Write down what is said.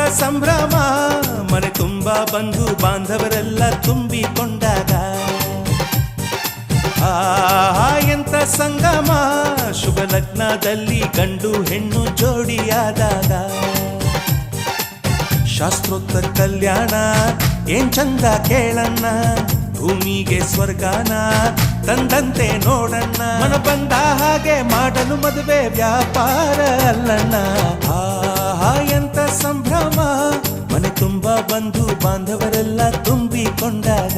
ಸಂಭ್ರಮ ಮನೆ ತುಂಬ ಬಂಧು ಬಾಂಧವರೆಲ್ಲ ತುಂಬಿಕೊಂಡಾಗ ಎಂತ ಸಂಗಮ ಶುಭ ಲಗ್ನದಲ್ಲಿ ಗಂಡು ಹೆಣ್ಣು ಜೋಡಿಯಾದಾಗ ಶಾಸ್ತ್ರೋಕ್ತ ಕಲ್ಯಾಣ ಏನ್ ಚಂದ ಕೇಳಣ್ಣ ಭೂಮಿಗೆ ಸ್ವರ್ಗಾನ ತಂದಂತೆ ನೋಡಣ್ಣ ಮನ ಬಂದ ಹಾಗೆ ಮಾಡಲು ಮದುವೆ ವ್ಯಾಪಾರ ಅಲ್ಲಣ್ಣ ಎಂತ ಸಂಭ್ರಮ ಮನೆ ತುಂಬ ಬಂಧು ಬಾಂಧವರೆಲ್ಲ ತುಂಬಿಕೊಂಡಾಗ